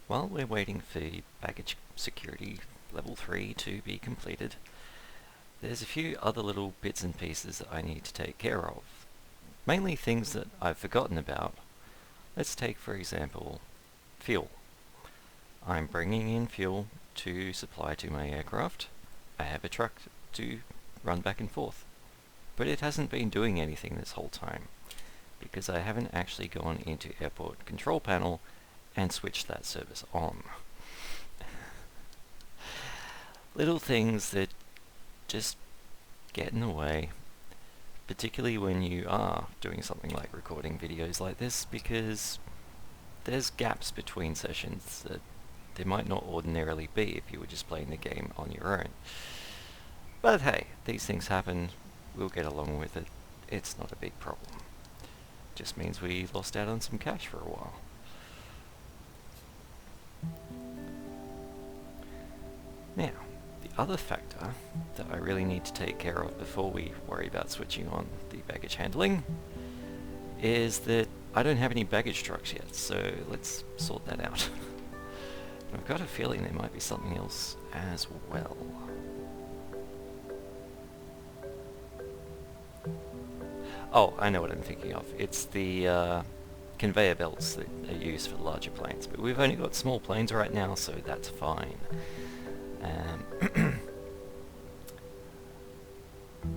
While we're waiting for baggage security level 3 to be completed, there's a few other little bits and pieces that I need to take care of. Mainly things that I've forgotten about. Let's take, for example, fuel. I'm bringing in fuel to supply to my aircraft. I have a truck to run back and forth. But it hasn't been doing anything this whole time, because I haven't actually gone into airport control panel and switched that service on. Little things that just get in the way, particularly when you are doing something like recording videos like this, because there's gaps between sessions that there might not ordinarily be if you were just playing the game on your own. But hey, these things happen, we'll get along with it, it's not a big problem. Just means we lost out on some cash for a while. Now, the other factor that I really need to take care of before we worry about switching on the baggage handling is that I don't have any baggage trucks yet, so let's sort that out. I've got a feeling there might be something else as well. Oh, I know what I'm thinking of. It's the conveyor belts that are used for larger planes, but we've only got small planes right now, so that's fine.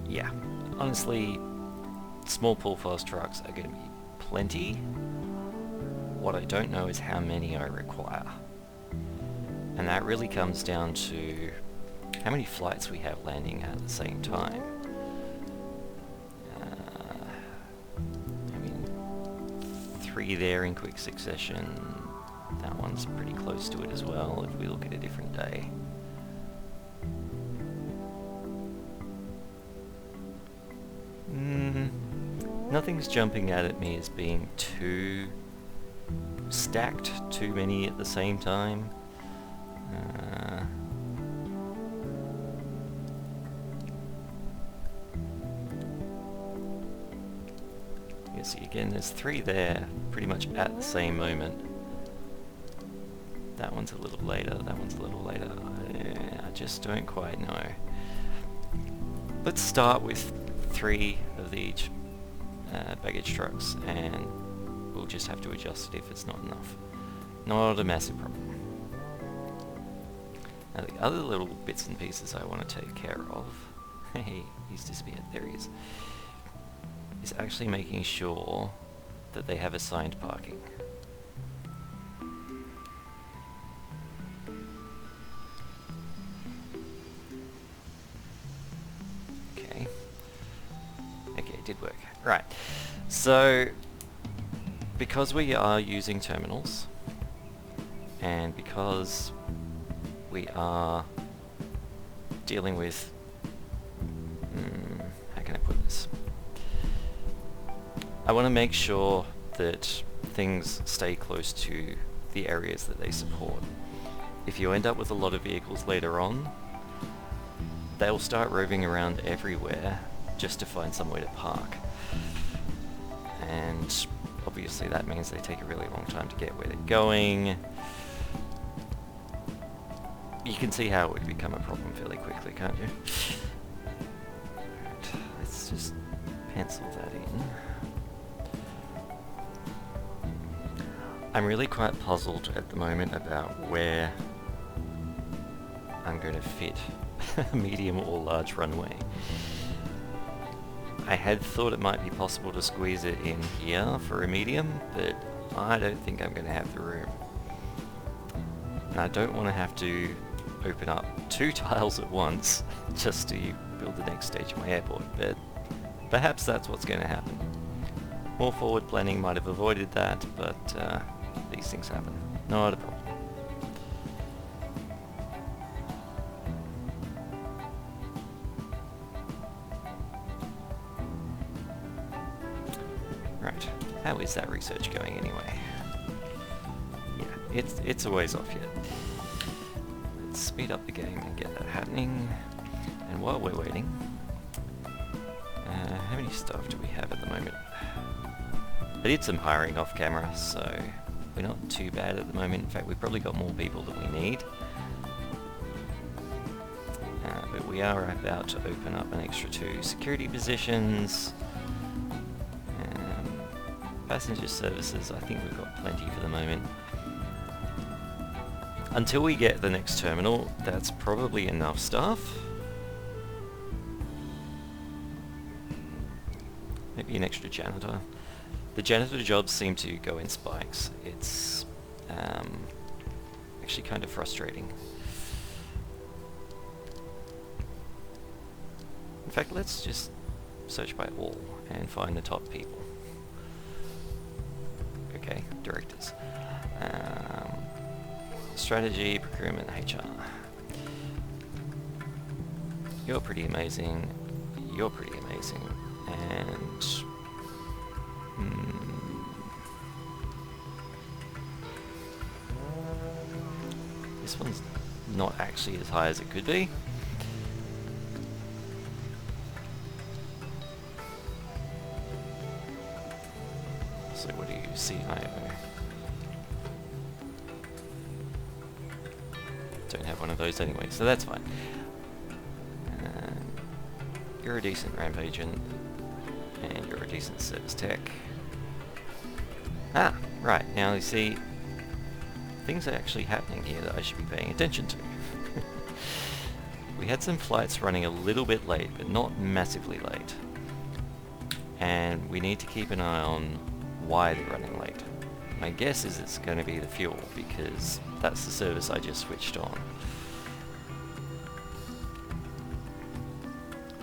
Yeah, honestly, small pull-fast trucks are going to be plenty. What I don't know is how many I require. And that really comes down to how many flights we have landing at the same time. I mean, 3 there in quick succession. That one's pretty close to it as well if we look at a different day. Nothing's jumping out at me as being too stacked, too many at the same time. You see again, there's 3 there, pretty much at the same moment. That one's a little later, that one's a little later. I just don't quite know. Let's start with 3 of each baggage trucks, and we'll just have to adjust it if it's not enough. Not a massive problem. Now the other little bits and pieces I want to take care of, hey, he's disappeared, there he is actually making sure that they have assigned parking. Okay, it did work. Right, so because we are using terminals, and because we are dealing with, how can I put this? I want to make sure that things stay close to the areas that they support. If you end up with a lot of vehicles later on, they'll start roving around everywhere just to find somewhere to park. And obviously that means they take a really long time to get where they're going. You can see how it would become a problem fairly quickly, can't you? Alright, let's just pencil that in. I'm really quite puzzled at the moment about where I'm going to fit a medium or large runway. I had thought it might be possible to squeeze it in here for a medium, but I don't think I'm going to have the room. And I don't want to have to open up 2 tiles at once just to build the next stage of my airport, but perhaps that's what's going to happen. More forward planning might have avoided that, but these things happen. Not a problem. Right, how is that research going anyway? Yeah, it's a ways off yet. Let's speed up the game and get that happening. And while we're waiting, how many staff do we have at the moment? I did some hiring off camera, so we're not too bad at the moment. In fact, we've probably got more people than we need. But we are about to open up an extra 2 security positions. Passenger services, I think we've got plenty for the moment. Until we get the next terminal, that's probably enough stuff. Maybe an extra janitor. The janitor jobs seem to go in spikes. It's actually kind of frustrating. In fact, let's just search by all and find the top people. Okay, directors. Strategy, procurement, HR. You're pretty amazing. You're pretty amazing. And... this one's not actually as high as it could be. So what do you see, CIO? Don't have one of those anyway, so that's fine. You're a decent ramp agent, and you're a decent service tech. Ah, right, now you see, things are actually happening here that I should be paying attention to. We had some flights running a little bit late, but not massively late. And we need to keep an eye on why they're running late. My guess is it's going to be the fuel, because that's the service I just switched on.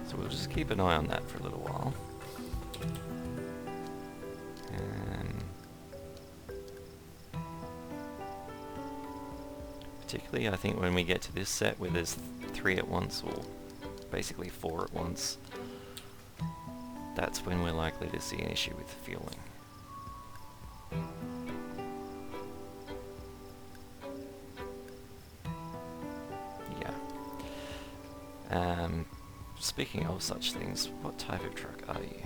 So we'll just keep an eye on that for a little while. Particularly, I think when we get to this set where there's 3 at once, or basically 4 at once, that's when we're likely to see an issue with fueling. Speaking of such things, what type of truck are you?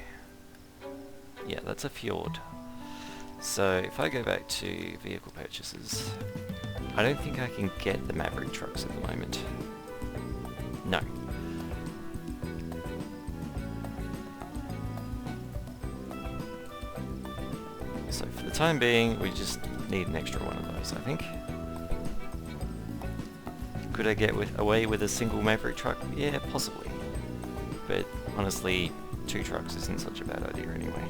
Yeah, that's a Fjord. So if I go back to vehicle purchases, I don't think I can get the Maverick trucks at the moment. No. So for the time being, we just need an extra one of those, I think. Could I get away with a single Maverick truck? Yeah, possibly. But honestly, 2 trucks isn't such a bad idea anyway.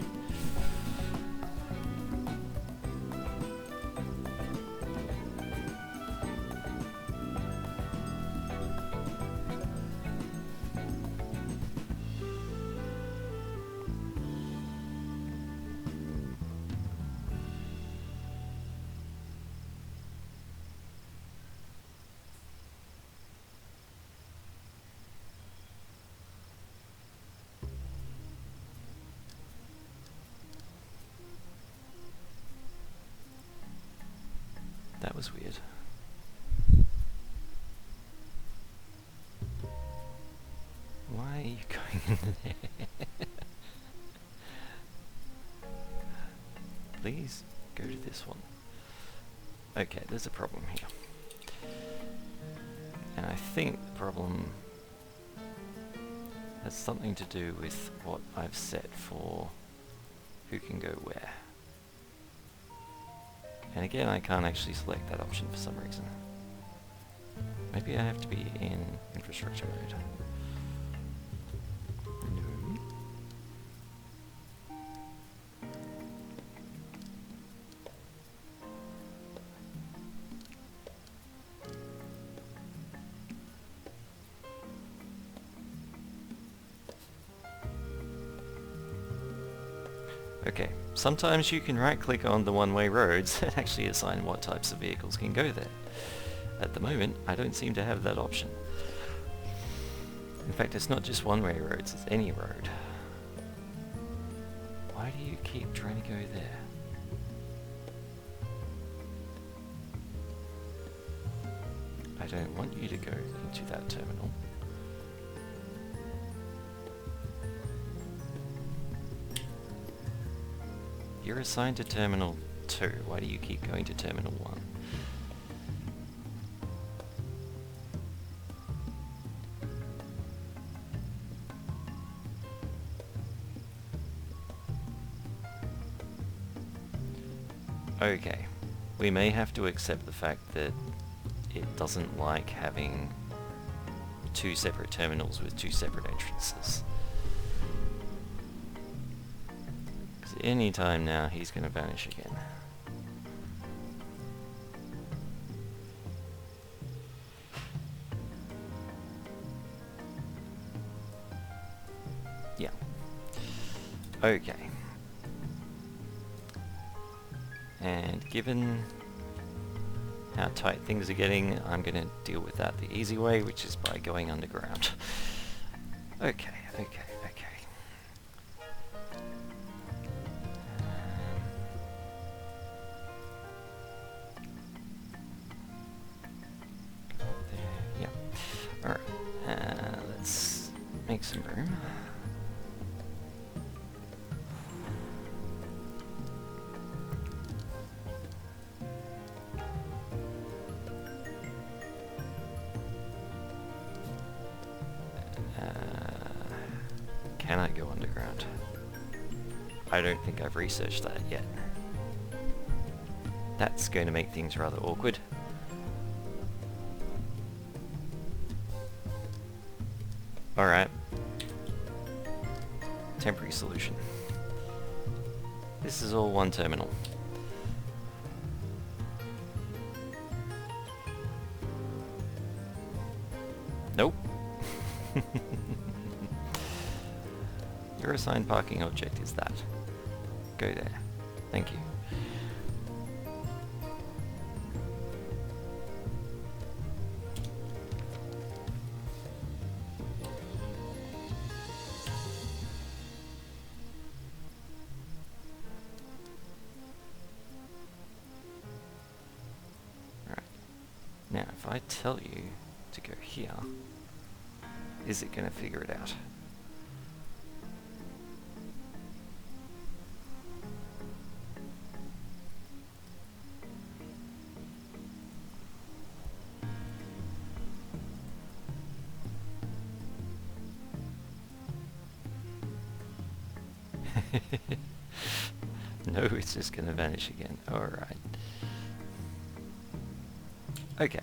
That was weird. Why are you going in there? Please go to this one. Okay, there's a problem here. And I think the problem has something to do with what I've set for who can go where. And again, I can't actually select that option for some reason. Maybe I have to be in infrastructure mode. No. Okay, sometimes you can right-click on the one-way roads and actually assign what types of vehicles can go there. At the moment, I don't seem to have that option. In fact, it's not just one-way roads, it's any road. Why do you keep trying to go there? I don't want you to go into that terminal. You're assigned to Terminal 2? Why do you keep going to Terminal 1? Okay, we may have to accept the fact that it doesn't like having 2 separate terminals with 2 separate entrances. Because any time now he's going to vanish again. Yeah. Okay. And given how tight things are getting, I'm going to deal with that the easy way, which is by going underground. Okay. Yeah. Alright. Let's make some room. Can I go underground? I don't think I've researched that yet. That's going to make things rather awkward. Alright. Temporary solution. This is all one terminal. Nope. Your assigned parking object is that. Go there. Thank you. Alright. Now, if I tell you to go here, is it going to figure it out? No, it's just going to vanish again. Alright. Okay.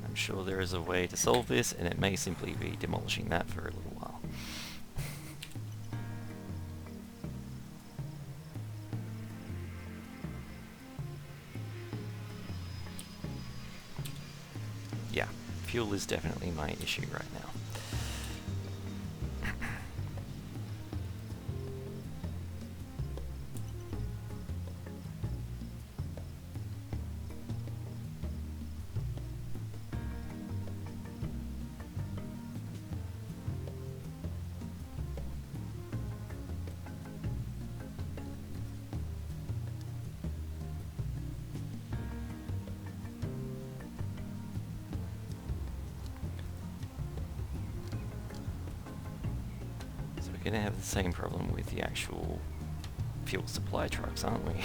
I'm sure there is a way to solve this, and it may simply be demolishing that for a little while. Yeah, fuel is definitely my issue right now. We're going to have the same problem with the actual fuel supply trucks, aren't we?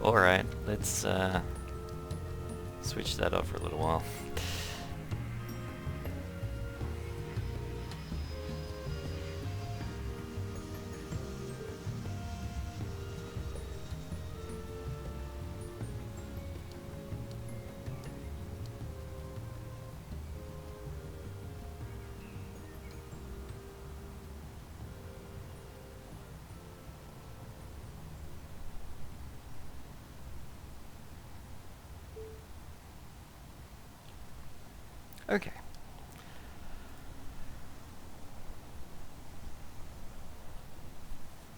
Alright, let's switch that off for a little while. Okay.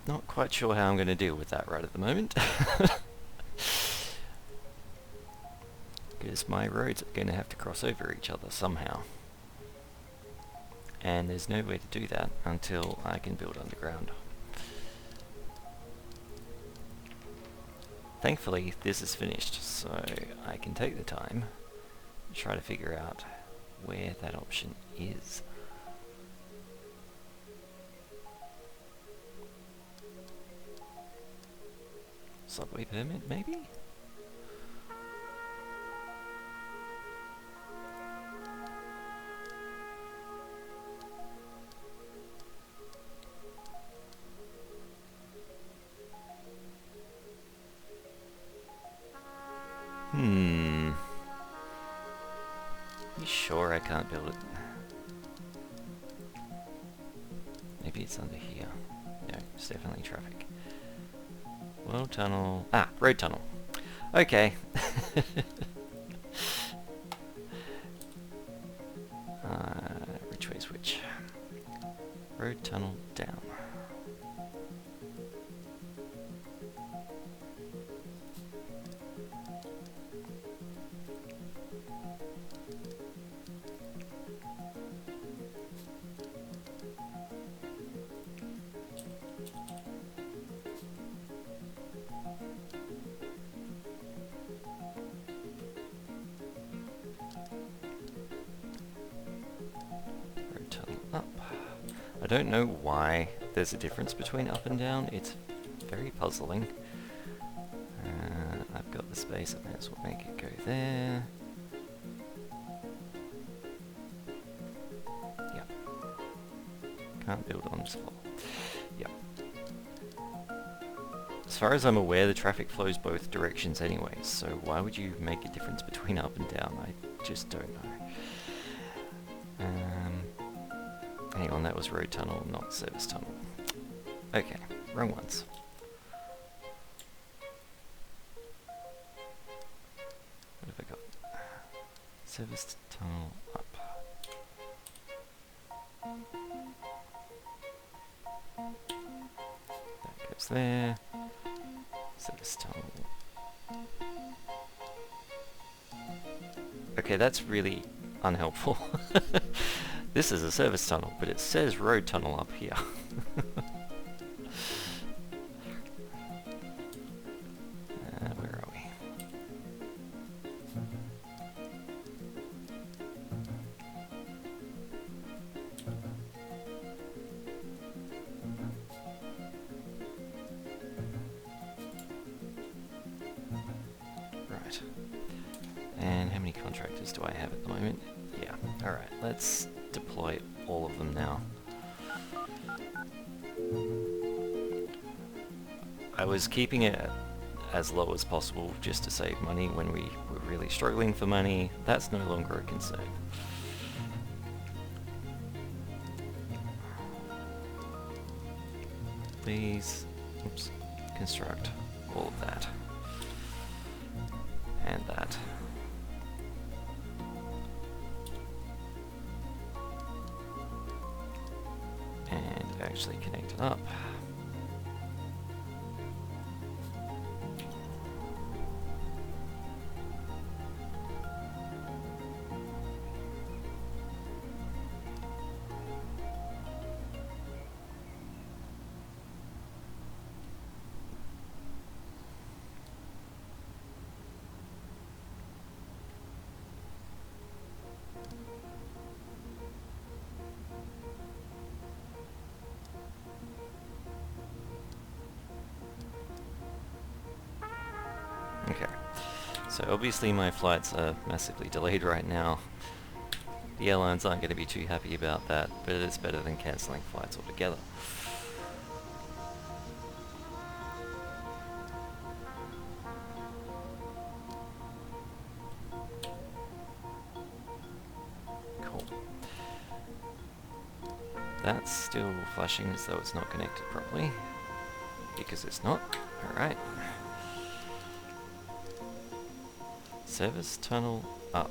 Not quite sure how I'm going to deal with that right at the moment. Because my roads are going to have to cross over each other somehow. And there's no way to do that until I can build underground. Thankfully, this is finished, so I can take the time to try to figure out where that option is. subway permit, maybe? You sure I can't build it? Maybe it's under here. No, it's definitely traffic. World tunnel. Ah, road tunnel. Okay. Which way's which? Road tunnel down. Up. I don't know why there's a difference between up and down. It's very puzzling. I've got the space, I may as well make it go there. Yep. Can't build on spot. Yep. As far as I'm aware, the traffic flows both directions anyway, so why would you make a difference between up and down? I just don't know. Hang on, that was road tunnel, not service tunnel. Okay, wrong ones. What have I got? Service tunnel up. That goes there. Service tunnel. Okay, that's really unhelpful. This is a service tunnel, but it says road tunnel up here. Where are we? Right. And how many contractors do I have at the moment? Yeah, alright, let's deploy all of them now. I was keeping it as low as possible just to save money when we were really struggling for money. That's no longer a concern. Please, oops, construct all of that. And that. And actually connect it up. Okay, so obviously my flights are massively delayed right now. The airlines aren't going to be too happy about that, but it's better than cancelling flights altogether. Cool. That's still flashing as though it's not connected properly, because it's not. Alright. Service tunnel up.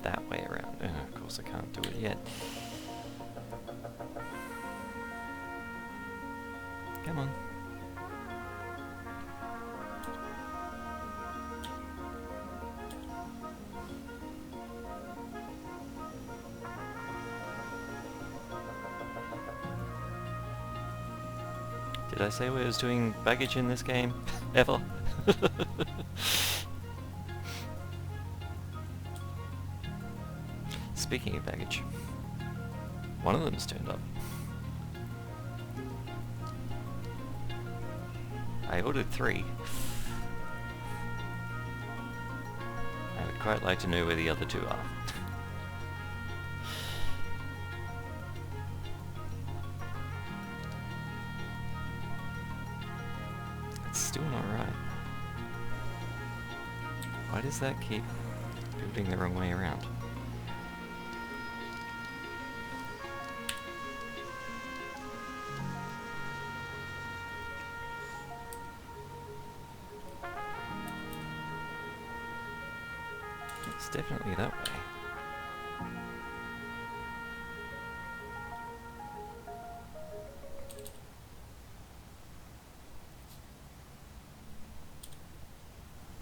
That way around. Of course I can't do it yet. Come on. Did I say we was doing baggage in this game? Ever? Speaking of baggage. One of them's turned up. I ordered 3. I would quite like to know where the other 2 are. It's still not right. Why does that keep building the wrong way around? It's definitely that way.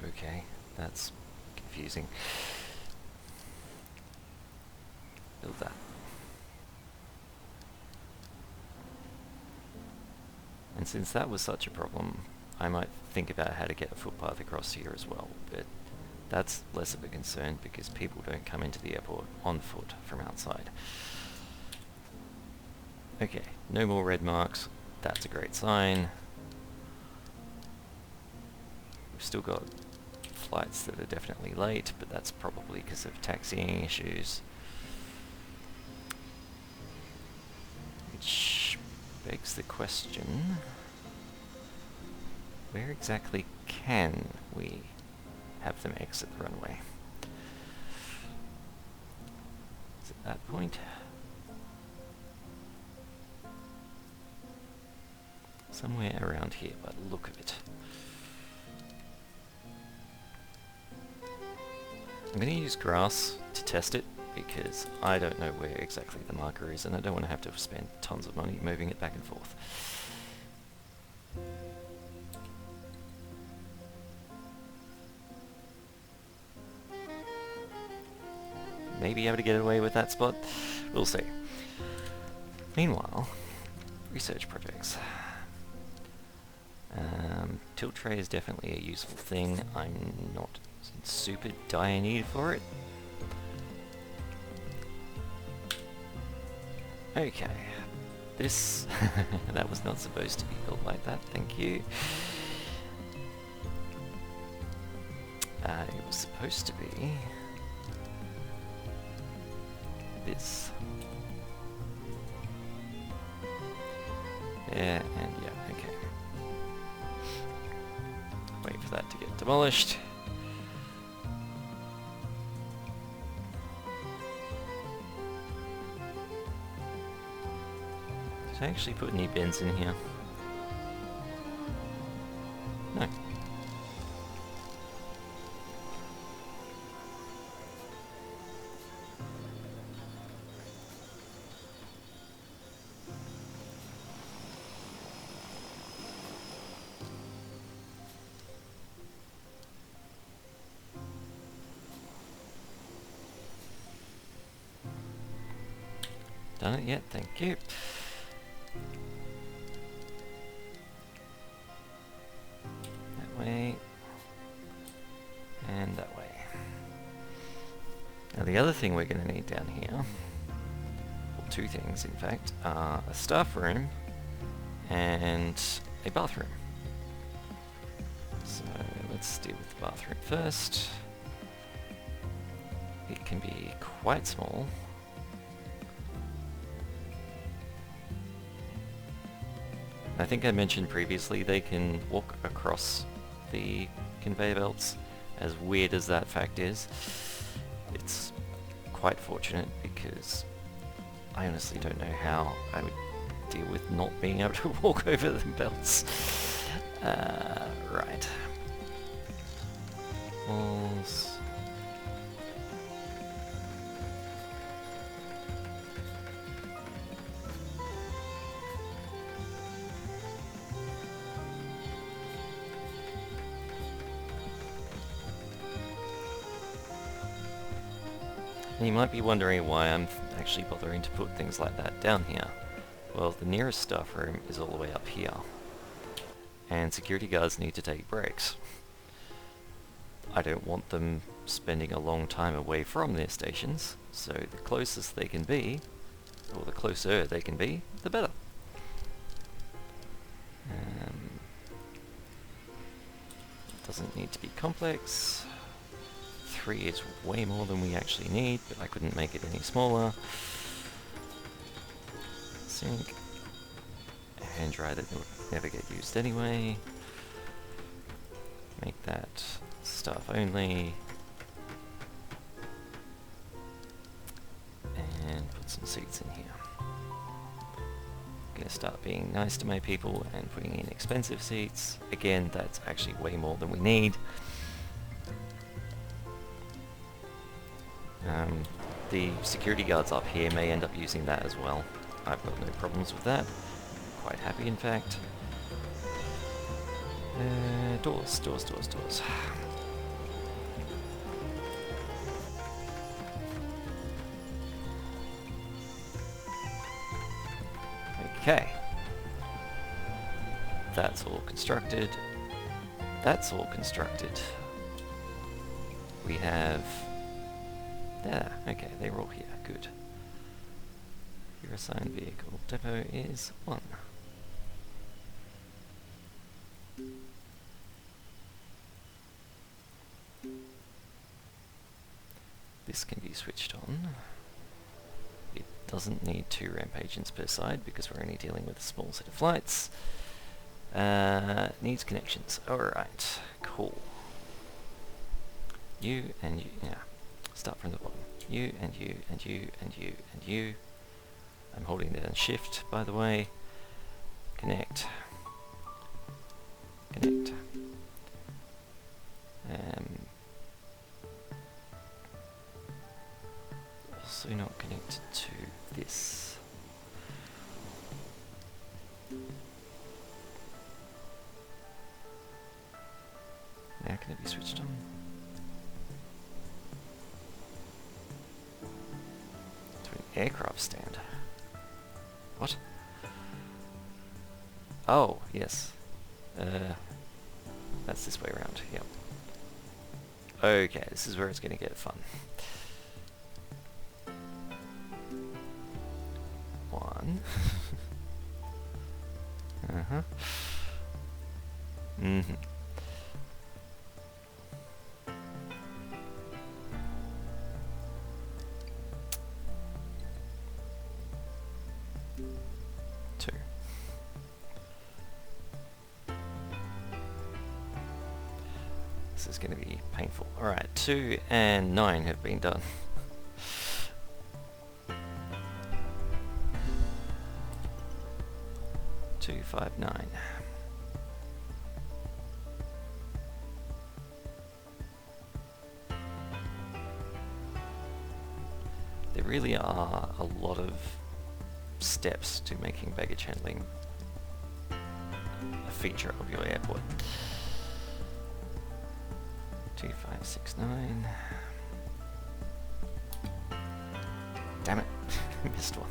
Okay, that's confusing. Build that. And since that was such a problem, I might think about how to get a footpath across here as well, but that's less of a concern because people don't come into the airport on foot from outside. Okay, no more red marks. That's a great sign. We've still got flights that are definitely late, but that's probably because of taxiing issues. Which begs the question, where exactly can we have them exit the runway? Is it that point? Somewhere around here by the look of it. I'm going to use grass to test it because I don't know where exactly the marker is and I don't want to have to spend tons of money moving it back and forth. Maybe able to get away with that spot. We'll see. Meanwhile, research projects. Tilt tray is definitely a useful thing. I'm not in super dire need for it. Okay. This... that was not supposed to be built like that, thank you. It was supposed to be... this. Yeah, and yeah, okay. Wait for that to get demolished. Did I actually put any bins in here? No. Done it yet? Thank you. That way. And that way. Now the other thing we're going to need down here, well, 2 things in fact, are a staff room and a bathroom. So let's deal with the bathroom first. It can be quite small. I think I mentioned previously they can walk across the conveyor belts, as weird as that fact is. It's quite fortunate because I honestly don't know how I would deal with not being able to walk over the belts. Right. Walls. And you might be wondering why I'm actually bothering to put things like that down here. Well, the nearest staff room is all the way up here. And security guards need to take breaks. I don't want them spending a long time away from their stations, so the closest they can be or the closer they can be, the better. Doesn't need to be complex. 3 is way more than we actually need, but I couldn't make it any smaller. Sync. Hand dry that would never get used anyway. Make that staff only. And put some seats in here. Gonna start being nice to my people and putting in expensive seats. Again, that's actually way more than we need. The security guards up here may end up using that as well. I've got no problems with that. Quite happy, in fact. Doors, doors, doors, doors. Okay. That's all constructed. That's all constructed. We have... There, okay, they're all here, good. Your assigned vehicle depot is 1. This can be switched on. It doesn't need 2 ramp agents per side because we're only dealing with a small set of flights. Needs connections. Alright, cool. You and you, yeah. Start from the bottom. You and you and you and you and you. I'm holding down shift, by the way. Connect. Connect. Also not connected to this. Now can it be switched on? To an aircraft stand. What? Oh, yes. That's this way around, yep. Okay, this is where it's going to get fun. 1. Uh-huh. Mm-hmm. This is going to be painful. Alright, 2 and 9 have been done. 2, 5, 9. There really are a lot of steps to making baggage handling a feature of your airport. 2, 5, 6, 9. Damn it, missed one.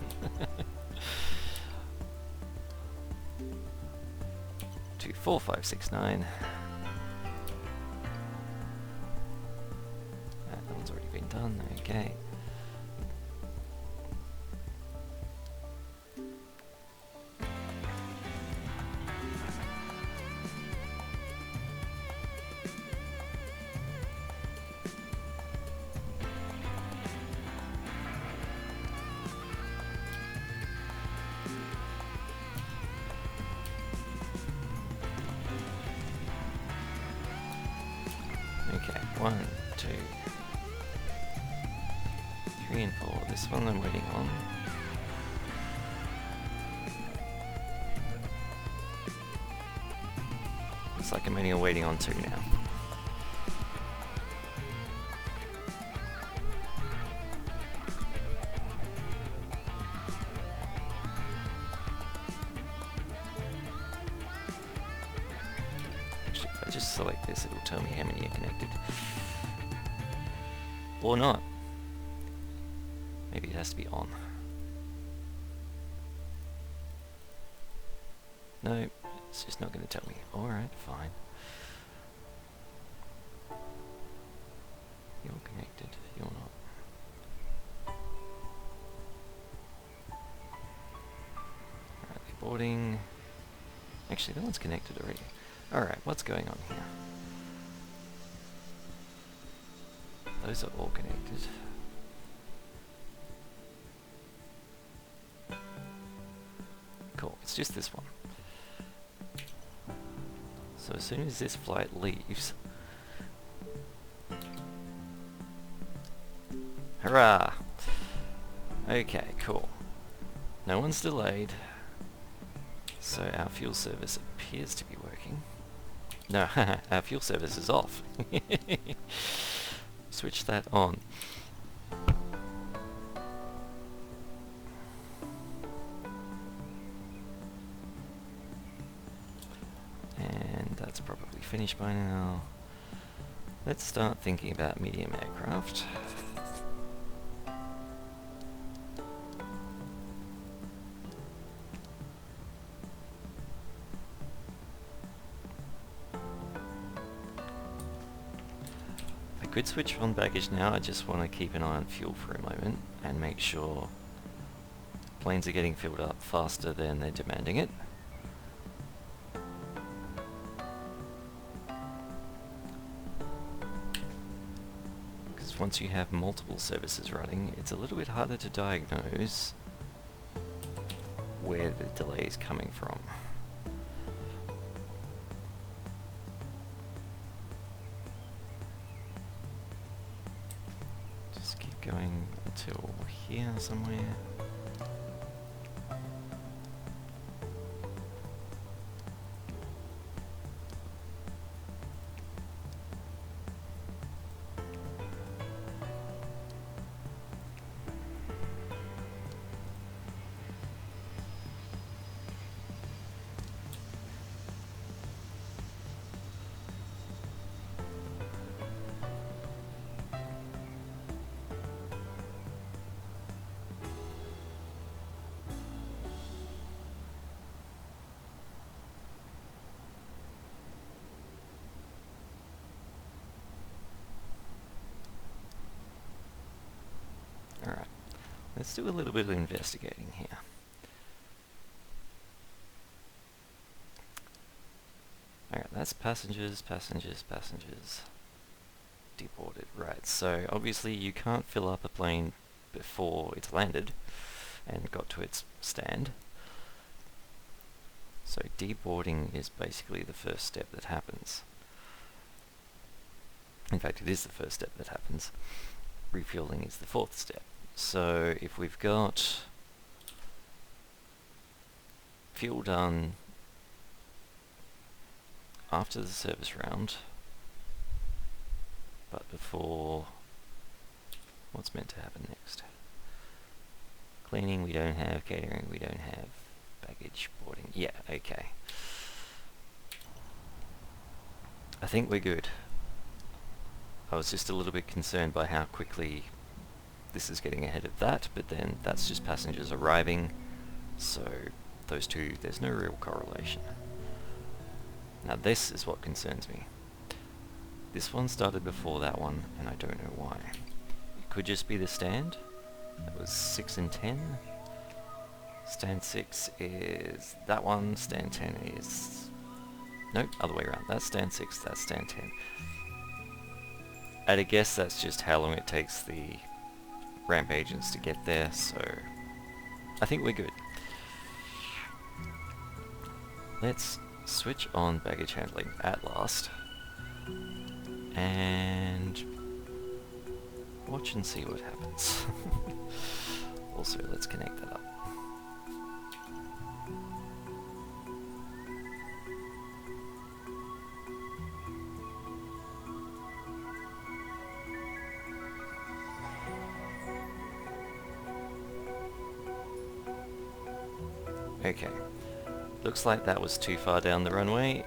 2, 4, 5, 6, 9. That one's already been done, okay. Okay, 1, 2, 3 and 4. This one I'm waiting on. Looks like I'm only waiting on 2 now. Actually, if I just select this, it'll tell me how many are connected. Or not. Maybe it has to be on. No, it's just not going to tell me. Alright, fine. You're connected, you're not. boarding. Actually, that one's connected already. Alright, what's going on here? Those are all connected. Cool, it's just this one. So as soon as this flight leaves... Hurrah! Okay, cool. No one's delayed. So our fuel service appears to be working. No, our fuel service is off. Switch that on. And that's probably finished by now. Let's start thinking about medium aircraft. I could switch on baggage now, I just want to keep an eye on fuel for a moment and make sure planes are getting filled up faster than they're demanding it. Because once you have multiple services running, it's a little bit harder to diagnose where the delay is coming from. Going until here somewhere. Alright, let's do a little bit of investigating here. Alright, that's passengers, passengers, passengers. Deported, right. So obviously you can't fill up a plane before it's landed and got to its stand. So deboarding is basically the first step that happens. In fact, it is the first step that happens. Refueling is the fourth step. So if we've got fuel done after the service round, but before what's meant to happen next? Cleaning we don't have, catering we don't have, baggage boarding, yeah, okay. I think we're good. I was just a little bit concerned by how quickly this is getting ahead of that, but then that's just passengers arriving, so those two, there's no real correlation. Now this is what concerns me. This one started before that one, and I don't know why. It could just be the stand. That was 6 and 10. Stand 6 is that one, stand 10 is... Nope, other way around. That's stand 6, that's stand 10. At a guess, that's just how long it takes the ramp agents to get there, so I think we're good. Let's switch on baggage handling at last and watch and see what happens. Also, let's connect that up. Okay, looks like that was too far down the runway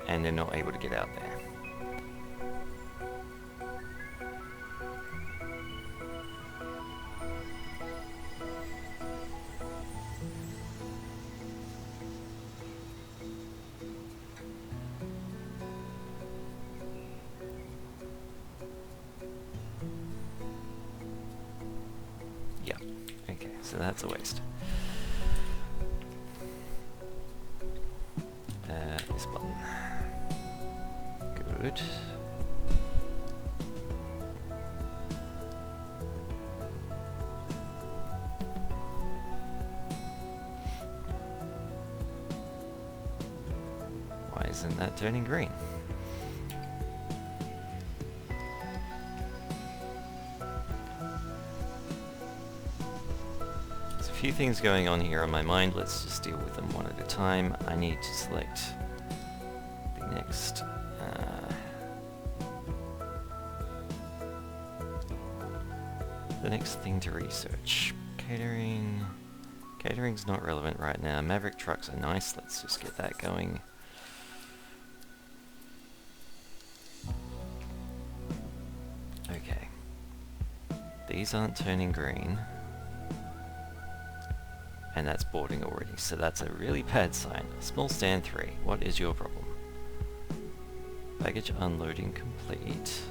and they're not able to get out there. Yeah, okay, so that's a waste. This button. Good. Why isn't that turning green? There's a few things going on here on my mind. Let's just deal with them one at a time. I need to select the next thing to research. Catering. Catering's not relevant right now. Maverick trucks are nice. Let's just get that going. Okay. These aren't turning green. And that's boarding already, so that's a really bad sign. Small stand 3. What is your problem? Baggage unloading complete.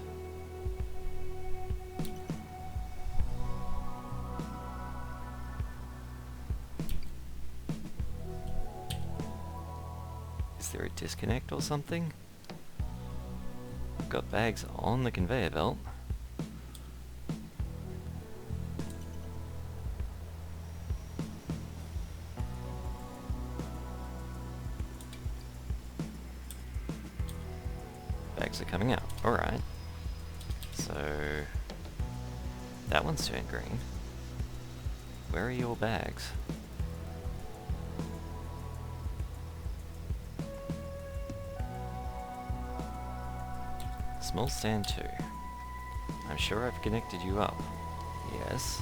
Is there a disconnect or something? I've got bags on the conveyor belt. Bags are coming out. Alright. So that one's turned green. Where are your bags? Small stand 2. I'm sure I've connected you up. Yes.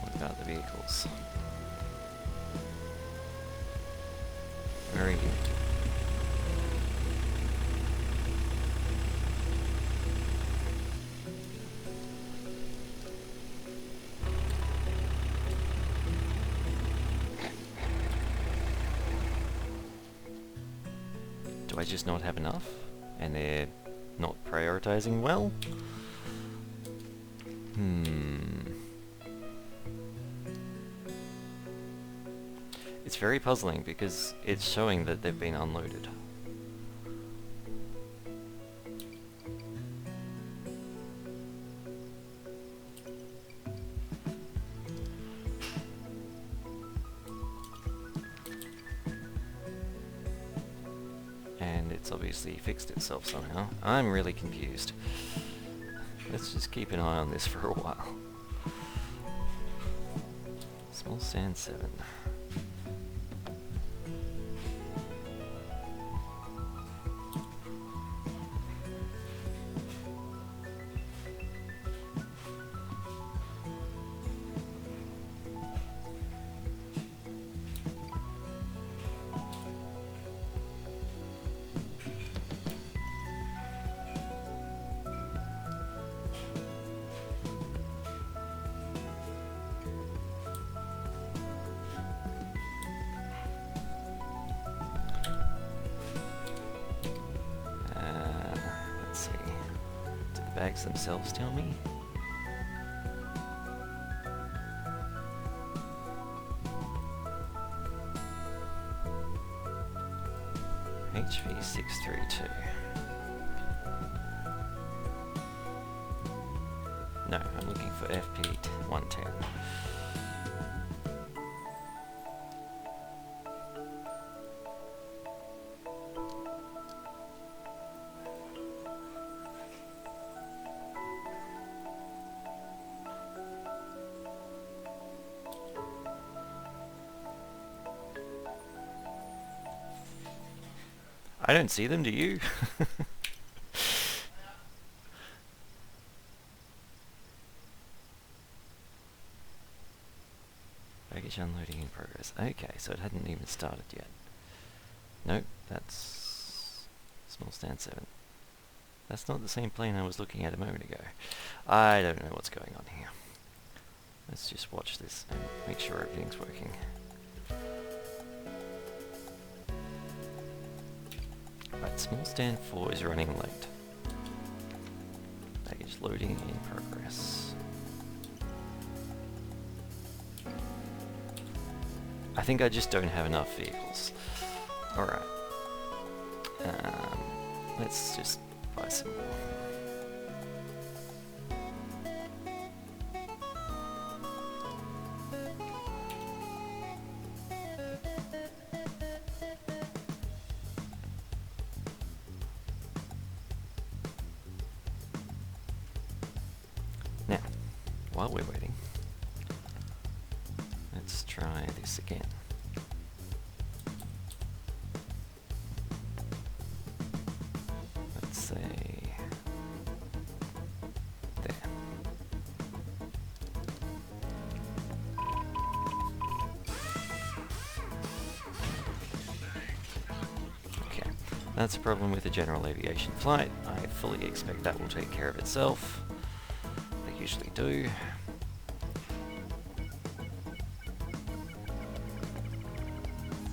What about the vehicles? Where are you? Do I just not have enough? And they're not prioritizing well? It's very puzzling because it's showing that they've been unloaded. And it's obviously fixed itself somehow. I'm really confused. Let's just keep an eye on this for a while. Small stand 7. Bags themselves tell me. HV632. No, I'm looking for FP110. I don't see them, do you? Baggage unloading in progress. Okay, so it hadn't even started yet. Nope, that's small stand 7. That's not the same plane I was looking at a moment ago. I don't know what's going on here. Let's just watch this and make sure everything's working. Right, small stand 4 is running late. Baggage loading in progress. I think I just don't have enough vehicles. Alright. Let's just buy some more. Now, while we're waiting, let's try this again. Let's say there. Okay, that's a problem with a general aviation flight. I fully expect that will take care of itself. They usually do.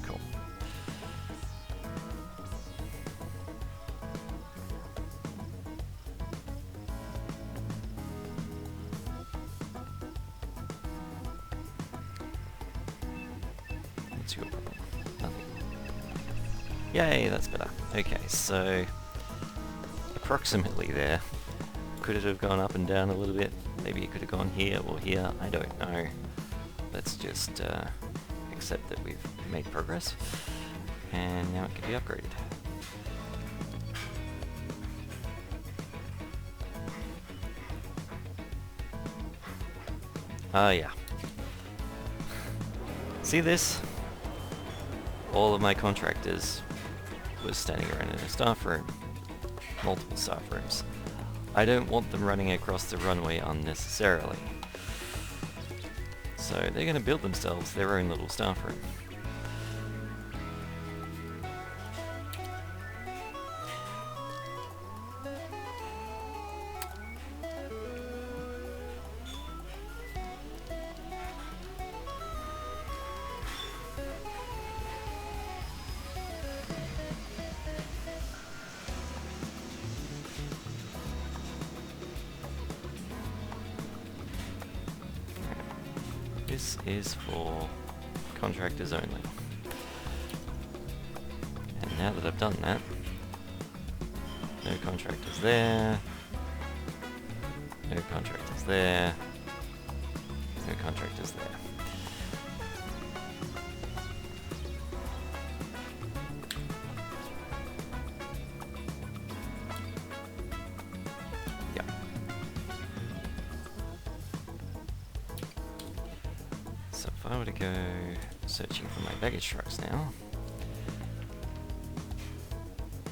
Cool. What's your problem? Nothing. Yay, that's better. Okay, so approximately there. Could it have gone up and down a little bit? Maybe it could have gone here or here. I don't know. Let's just accept that we've made progress. And now it can be upgraded. Ah, yeah. See this? All of my contractors was standing around in a staff room. Multiple staff rooms. I don't want them running across the runway unnecessarily. So they're going to build themselves their own little staff room. This is for contractors only. And now that I've done that, no contractors there, no contractors there, no contractors there. Yep. So if I were to go searching for my baggage trucks now,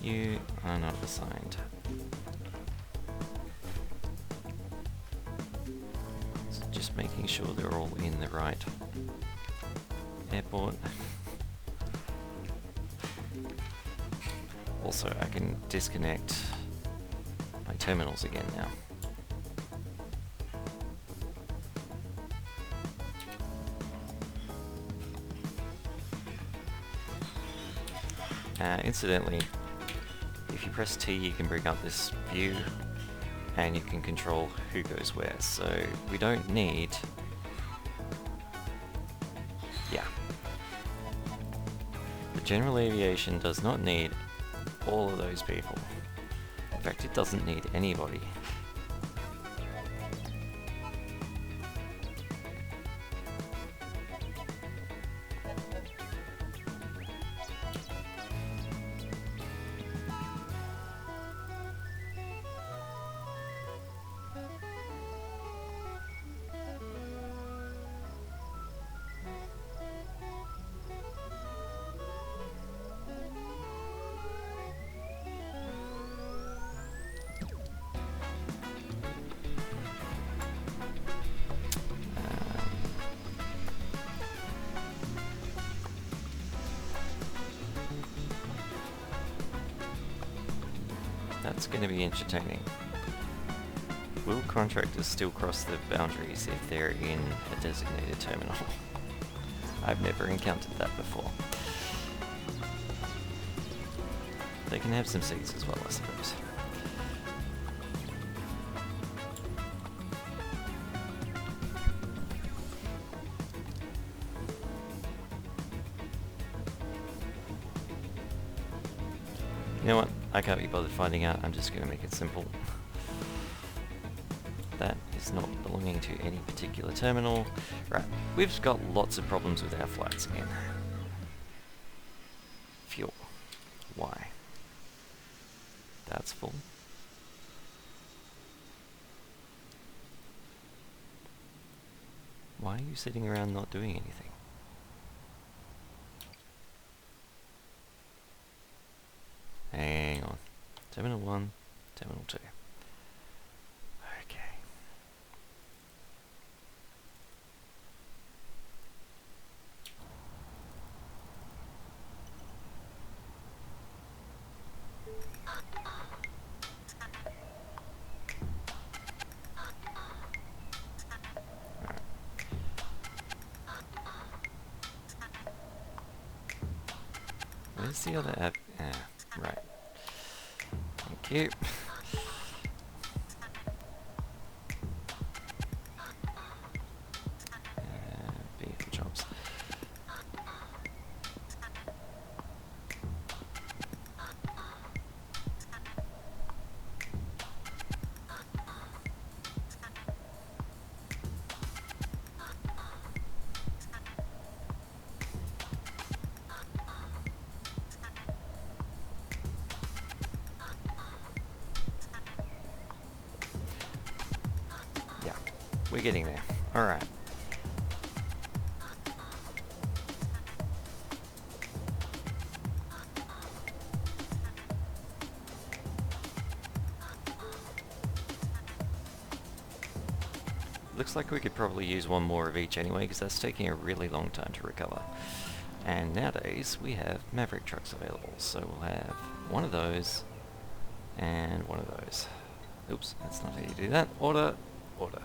you are not assigned. So just making sure they're all in the right airport. Also, I can disconnect my terminals again now. Incidentally, if you press T, you can bring up this view and you can control who goes where. So we don't need... Yeah. The general aviation does not need all of those people. In fact, it doesn't need anybody. That's going to be entertaining. Will contractors still cross the boundaries if they're in a designated terminal? I've never encountered that before. They can have some seats as well, I suppose. You know what? I can't be bothered finding out. I'm just going to make it simple. That is not belonging to any particular terminal. Right, we've got lots of problems with our flights again. Fuel. Why? That's full. Why are you sitting around not doing anything? Hang on. Terminal 1, Terminal 2. Okay. Where's the other app? Right. Thank you. Vehicle jobs. We're getting there. Alright. Looks like we could probably use one more of each anyway, because that's taking a really long time to recover. And nowadays, we have Maverick trucks available, so we'll have one of those, and one of those. Oops, that's not how you do that. Order, order.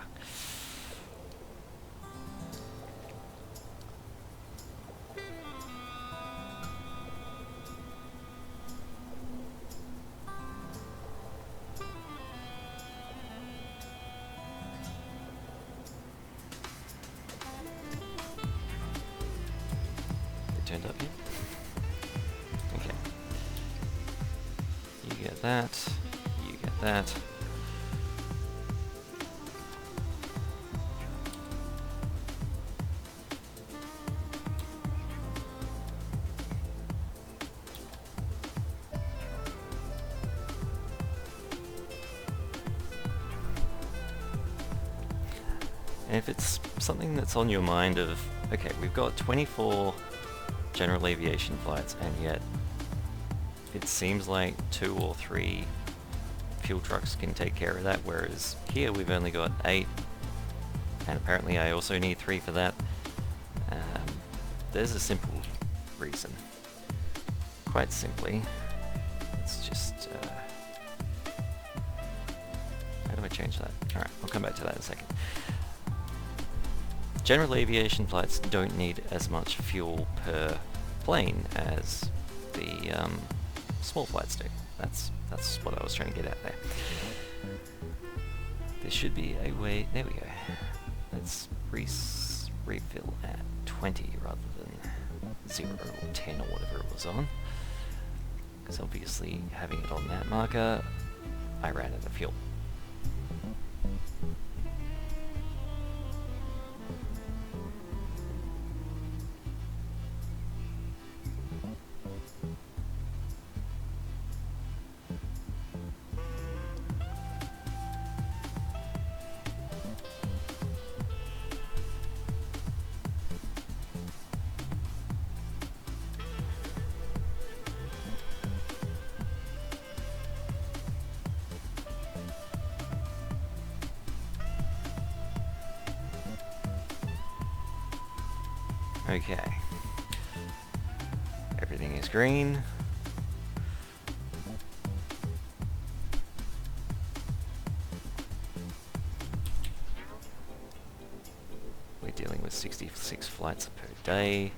Turned up yet? Okay. You get that. You get that. And if it's something that's on your mind of, okay, we've got 24 general aviation flights, and yet it seems like 2 or 3 fuel trucks can take care of that, whereas here we've only got 8, and apparently I also need 3 for that. There's a simple reason. Quite simply, it's just how do I change that? Alright, I'll come back to that in a second. General aviation flights don't need as much fuel per plane as the small flights do. That's what I was trying to get at there. There should be a way. There we go. Let's refill at 20 rather than 0 or 10 or whatever it was on. Because obviously, having it on that marker, I ran out of fuel. Okay. Everything is green. We're dealing with 66 flights per day.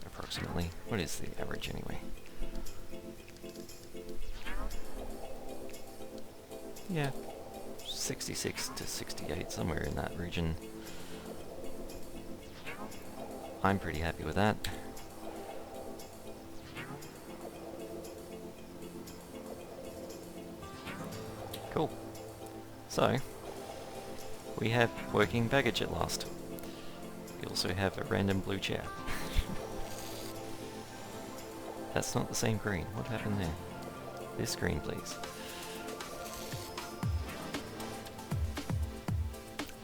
Approximately. What is the average anyway? Yeah, 66 to 68, somewhere in that region. I'm pretty happy with that. Cool. So, we have working baggage at last. We also have a random blue chair. That's not the same green. What happened there? This green, please.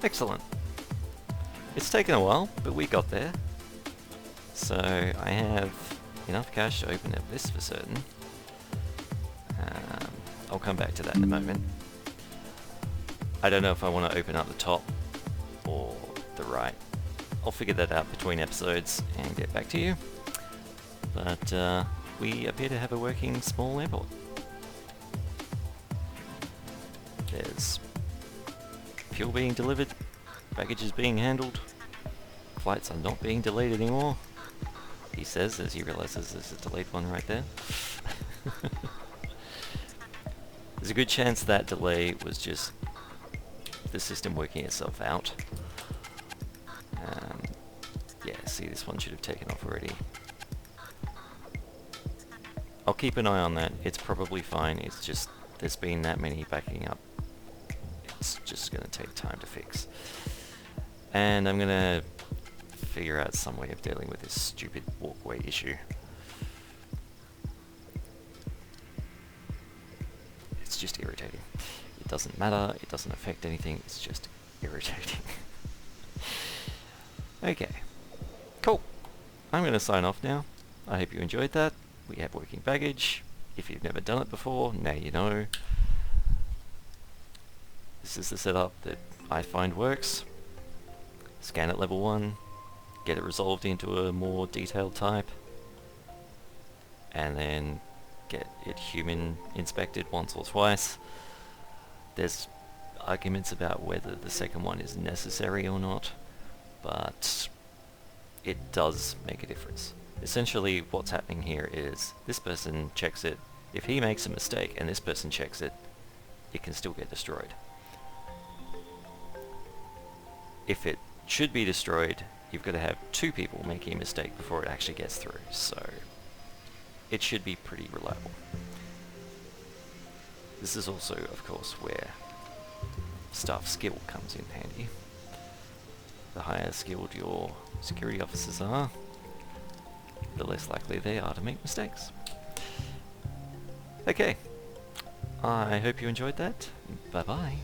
Excellent. It's taken a while, but we got there. So I have enough cash to open up this for certain. I'll come back to that in a moment. I don't know if I want to open up the top or the right. I'll figure that out between episodes and get back to you. But we appear to have a working small airport. There's fuel being delivered, baggage is being handled, flights are not being delayed anymore, he says as he realizes there's a delayed one right there. There's a good chance that delay was just the system working itself out. Yeah, see, this one should have taken off already. I'll keep an eye on that. It's probably fine. It's just there's been that many backing up. It's just going to take time to fix. And I'm going to figure out some way of dealing with this stupid walkway issue. It's just irritating. It doesn't matter. It doesn't affect anything. It's just irritating. Okay. Cool. I'm going to sign off now. I hope you enjoyed that. We have working baggage. If you've never done it before, now you know. This is the setup that I find works. Scan at level 1, get it resolved into a more detailed type, and then get it human inspected once or twice. There's arguments about whether the second one is necessary or not, but it does make a difference. Essentially what's happening here is this person checks it. If he makes a mistake and this person checks it, it can still get destroyed. If it should be destroyed, you've got to have two people making a mistake before it actually gets through, so it should be pretty reliable. This is also, of course, where staff skill comes in handy. The higher skilled your security officers are, the less likely they are to make mistakes. Okay, I hope you enjoyed that. Bye bye.